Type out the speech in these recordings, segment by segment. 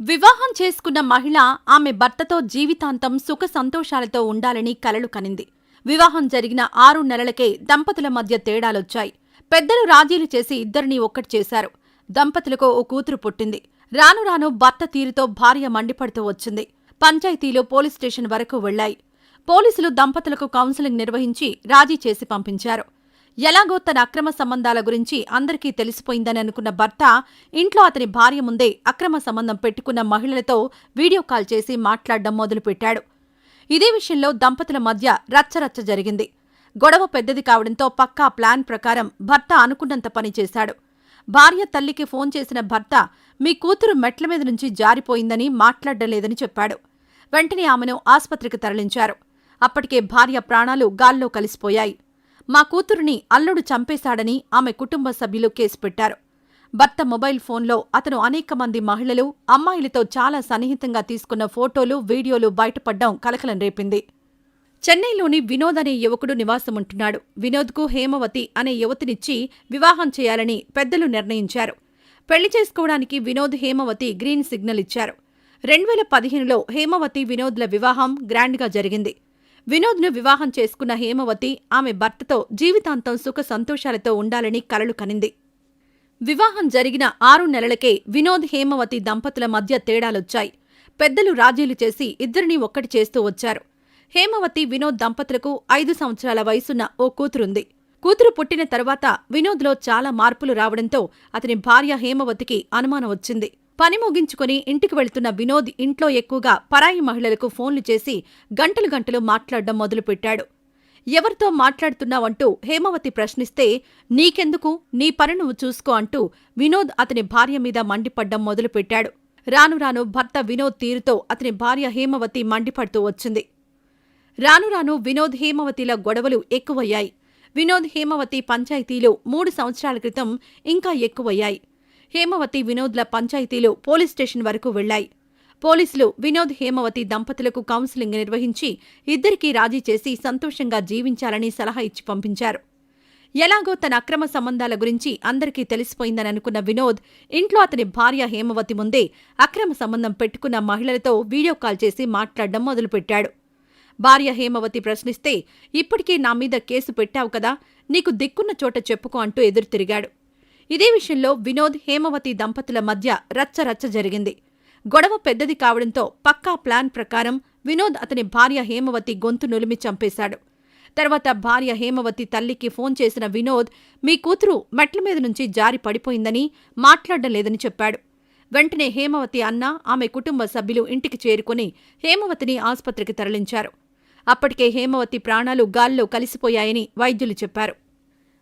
వివాహం చేసుకున్న మహిళ ఆమె భర్తతో జీవితాంతం సుఖ సంతోషాలతో ఉండాలని కలలు కనింది. వివాహం జరిగిన 6 నెలలకే దంపతుల మధ్య తేడాలొచ్చాయి. పెద్దలు రాజీలు చేసి ఇద్దరినీ ఒక్కటి చేశారు. దంపతులకు ఓ కూతురు పుట్టింది. రాను రాను భర్త తీరుతో భార్య మండిపడుతూ వచ్చింది. పంచాయతీలు పోలీస్ స్టేషన్ వరకు వెళ్లాయి. పోలీసులు దంపతులకు కౌన్సిలింగ్ నిర్వహించి రాజీ చేసి పంపించారు. ఎలాగో తన అక్రమ సంబంధాల గురించి అందరికీ తెలిసిపోయిందని అనుకున్న భర్త ఇంట్లో అతని భార్య ముందే అక్రమ సంబంధం పెట్టుకున్న మహిళలతో వీడియో కాల్ చేసి మాట్లాడడం మొదలుపెట్టాడు. ఇదే విషయంలో దంపతుల మధ్య రచ్చరచ్చ జరిగింది. గొడవ పెద్దది కావడంతో పక్కా ప్లాన్ ప్రకారం భర్త అనుకున్నంత పని చేశాడు. భార్య తల్లికి ఫోన్ చేసిన భర్త మీ కూతురు మెట్ల మీద నుంచి జారిపోయిందని మాట్లాడడం లేదని చెప్పాడు. వెంటనే ఆమెను ఆస్పత్రికి తరలించారు. అప్పటికే భార్య ప్రాణాలు గాల్లో కలిసిపోయాయి. మా కూతురిని అల్లుడు చంపేశాడని ఆమె కుటుంబ సభ్యులు కేసు పెట్టారు. భర్త మొబైల్ ఫోన్లో అతను అనేక మంది మహిళలు, అమ్మాయిలతో చాలా సన్నిహితంగా తీసుకున్న ఫోటోలు, వీడియోలు బయటపడ్డం కలకలం రేపింది. చెన్నైలోని వినోద్ అనే యువకుడు నివాసముంటున్నాడు. వినోద్కు హేమవతి అనే యువతినిచ్చి వివాహం చేయాలని పెద్దలు నిర్ణయించారు. పెళ్లి చేసుకోవడానికి వినోద్, హేమవతి గ్రీన్ సిగ్నల్ ఇచ్చారు. 2015లో హేమవతి, వినోద్ల వివాహం గ్రాండ్గా జరిగింది. వినోద్ను వివాహం చేసుకున్న హేమవతి ఆమె భర్తతో జీవితాంతం సుఖ సంతోషాలతో ఉండాలని కలలు కనింది. వివాహం జరిగిన 6 నెలలకే వినోద్, హేమవతి దంపతుల మధ్య తేడాలొచ్చాయి. పెద్దలు రాజీలు చేసి ఇద్దరినీ ఒక్కటి చేస్తూ వచ్చారు. హేమవతి, వినోద్ దంపతులకు 5 సంవత్సరాల వయసున్న ఓ కూతురుంది. కూతురు పుట్టిన తర్వాత వినోద్లో చాలా మార్పులు రావడంతో అతని భార్య హేమవతికి అనుమానం వచ్చింది. పని ముగించుకుని ఇంటికి వెళ్తున్న వినోద్ ఇంట్లో ఎక్కువగా పరాయి మహిళలకు ఫోన్లు చేసి గంటలు గంటలు మాట్లాడడం మొదలుపెట్టాడు. ఎవరితో మాట్లాడుతున్నావంటూ హేమవతి ప్రశ్నిస్తే నీకెందుకు, నీ పని నువ్వు చూసుకో అంటూ వినోద్ అతని భార్య మీద మండిపడ్డం మొదలుపెట్టాడు. రాను రాను భర్త వినోద్ తీరుతో అతని భార్య హేమవతి మండిపడుతూ వచ్చింది. రాను రాను వినోద్, హేమవతిల గొడవలు ఎక్కువయ్యాయి. వినోద్, హేమవతి పంచాయతీలు 3 సంవత్సరాల క్రితం ఇంకా ఎక్కువయ్యాయి. హేమవతి, వినోద్ల పంచాయతీలు పోలీస్ స్టేషన్ వరకు వెళ్లాయి. పోలీసులు వినోద్, హేమవతి దంపతులకు కౌన్సిలింగ్ నిర్వహించి ఇద్దరికీ రాజీ చేసి సంతోషంగా జీవించాలని సలహా ఇచ్చి పంపించారు. ఎలాగో తన అక్రమ సంబంధాల గురించి అందరికీ తెలిసిపోయిందని అనుకున్న వినోద్ ఇంట్లో అతని భార్య హేమవతి ముందే అక్రమ సంబంధం పెట్టుకున్న మహిళలతో వీడియో కాల్ చేసి మాట్లాడడం మొదలుపెట్టాడు. భార్య హేమవతి ప్రశ్నిస్తే ఇప్పటికే నా మీద కేసు పెట్టావు కదా, నీకు దిక్కున్న చోట చెప్పుకో అంటూ ఎదురు తిరిగాడు. ఇదే విషయంలో వినోద్, హేమవతి దంపతుల మధ్య రచ్చరచ్చ జరిగింది. గొడవ పెద్దది కావడంతో పక్కా ప్లాన్ ప్రకారం వినోద్ అతని భార్య హేమవతి గొంతు నులిమి చంపేశాడు. తర్వాత భార్య హేమవతి తల్లికి ఫోన్ చేసిన వినోద్ మీ కూతురు మెట్ల మీద నుంచి జారి పడిపోయిందని, మాట్లాడడం లేదని చెప్పాడు. వెంటనే హేమవతి అన్న, ఆమె కుటుంబ సభ్యులు ఇంటికి చేరుకుని హేమవతిని ఆస్పత్రికి తరలించారు. అప్పటికే హేమవతి ప్రాణాలు గాల్లో కలిసిపోయాయని వైద్యులు చెప్పారు.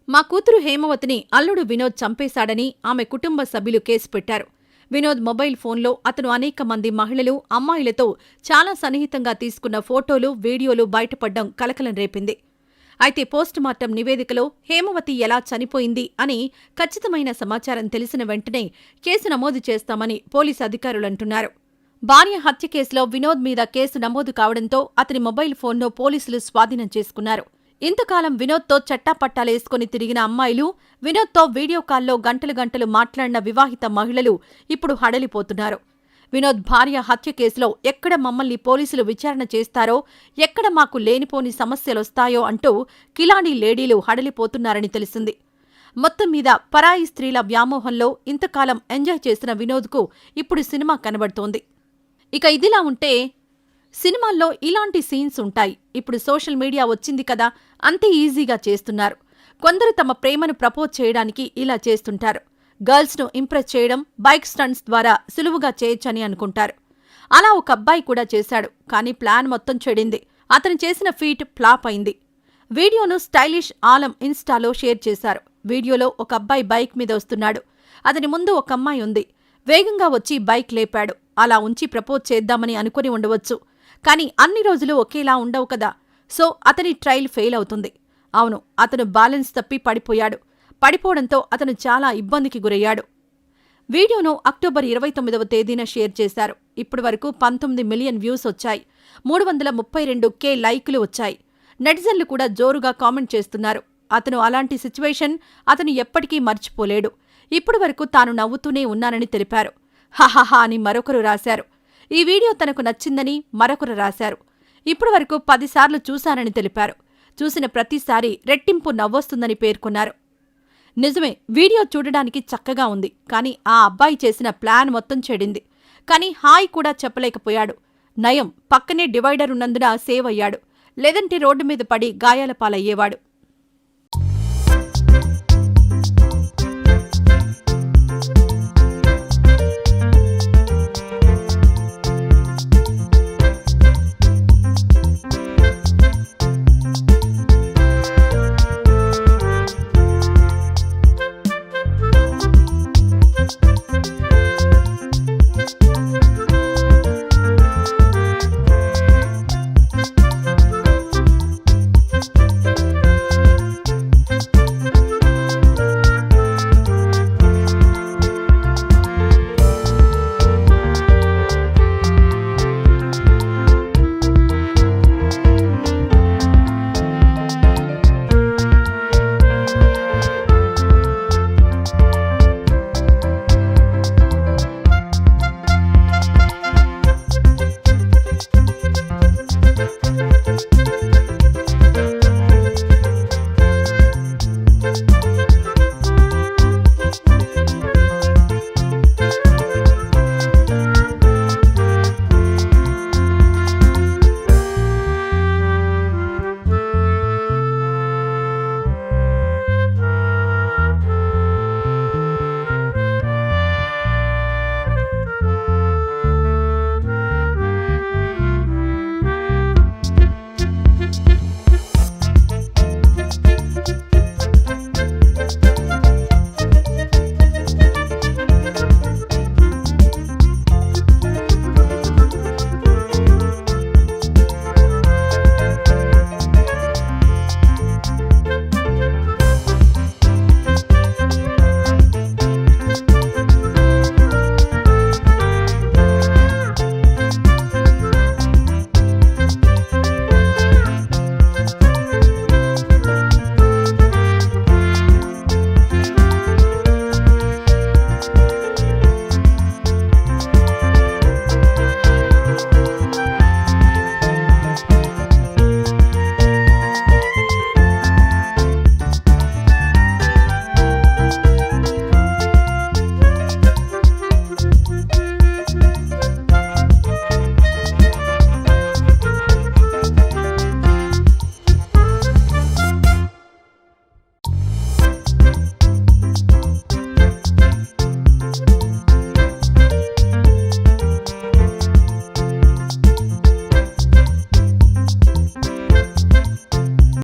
మా కూతురు హేమవతిని అల్లుడు వినోద్ చంపేశాడని ఆమె కుటుంబ సభ్యులు కేసు పెట్టారు. వినోద్ మొబైల్ ఫోన్లో అతను అనేక మంది మహిళలు, అమ్మాయిలతో చాలా సన్నిహితంగా తీసుకున్న ఫోటోలు, వీడియోలు బయటపడ్డం కలకలం రేపింది. అయితే పోస్టుమార్టం నివేదికలో హేమవతి ఎలా చనిపోయింది అని ఖచ్చితమైన సమాచారం తెలిసిన వెంటనే కేసు నమోదు చేస్తామని పోలీసు అధికారులంటున్నారు. భార్య హత్య కేసులో వినోద్ మీద కేసు నమోదు కావడంతో అతని మొబైల్ ఫోన్ను పోలీసులు స్వాధీనం చేసుకున్నారు. ఇంతకాలం వినోద్తో చట్టాపట్టాలేసుకుని తిరిగిన అమ్మాయిలు, వినోద్తో వీడియో కాల్లో గంటలు గంటలు మాట్లాడిన వివాహిత మహిళలు ఇప్పుడు హడలిపోతున్నారు. వినోద్ భార్య హత్య కేసులో ఎక్కడ మమ్మల్ని పోలీసులు విచారణ చేస్తారో, ఎక్కడ మాకు లేనిపోని సమస్యలొస్తాయో అంటూ కిలాడీ లేడీలు హడలిపోతున్నారని తెలిసింది. మొత్తం మీద పరాయి స్త్రీల వ్యామోహంలో ఇంతకాలం ఎంజాయ్ చేసిన వినోద్కు ఇప్పుడు సినిమా కనబడుతోంది. ఇక ఇదిలా ఉంటే సినిమాల్లో ఇలాంటి సీన్స్ ఉంటాయి. ఇప్పుడు సోషల్ మీడియా వచ్చింది కదా, అంతే ఈజీగా చేస్తున్నారు. కొందరు తమ ప్రేమను ప్రపోజ్ చేయడానికి ఇలా చేస్తుంటారు. గర్ల్స్ను ఇంప్రెస్ చేయడం, బైక్ స్టంట్స్ ద్వారా సులువుగా చేయొచ్చని అనుకుంటారు. అలా ఒక అబ్బాయి కూడా చేశాడు. కానీ ప్లాన్ మొత్తం చెడింది. అతను చేసిన ఫీట్ ఫ్లాప్ అయింది. వీడియోను స్టైలిష్ ఆలం ఇన్స్టాలో షేర్ చేశారు. వీడియోలో ఒక అబ్బాయి బైక్ మీద వస్తున్నాడు. అతని ముందు ఒక అమ్మాయి ఉంది. వేగంగా వచ్చి బైక్ లేపాడు. అలా ఉంచి ప్రపోజ్ చేద్దామని అనుకుని ఉండవచ్చు. కానీ అన్ని రోజులు ఒకేలా ఉండవు కదా. సో అతని ట్రయల్ ఫెయిల్ అవుతుంది. అవును, అతను బ్యాలెన్స్ తప్పి పడిపోయాడు. పడిపోవడంతో అతను చాలా ఇబ్బందికి గురయ్యాడు. వీడియోను అక్టోబర్ 29వ తేదీన షేర్ చేశారు. ఇప్పటి వరకు 19 మిలియన్ వ్యూస్ వచ్చాయి. 332K లైకులు వచ్చాయి. నెటిజన్లు కూడా జోరుగా కామెంట్ చేస్తున్నారు. అతను అలాంటి సిచ్యువేషన్ అతను ఎప్పటికీ మర్చిపోలేడు. ఇప్పటి వరకు తాను నవ్వుతూనే ఉన్నానని తెలిపారు. హహహా అని మరొకరు రాశారు. ఈ వీడియో తనకు నచ్చిందని మరొకరు రాశారు. ఇప్పటి వరకు 10 సార్లు చూశానని తెలిపారు. చూసిన ప్రతిసారి రెట్టింపు నవ్వొస్తుందని పేర్కొన్నారు. నిజమే, వీడియో చూడడానికి చక్కగా ఉంది. కానీ ఆ అబ్బాయి చేసిన ప్లాన్ మొత్తం చెడింది. కానీ హాయ్ కూడా చెప్పలేకపోయాడు. నయం, పక్కనే డివైడర్ ఉన్నందున సేవ్ అయ్యాడు. లేదంటే రోడ్డు మీద పడి గాయాల పాలయ్యేవాడు.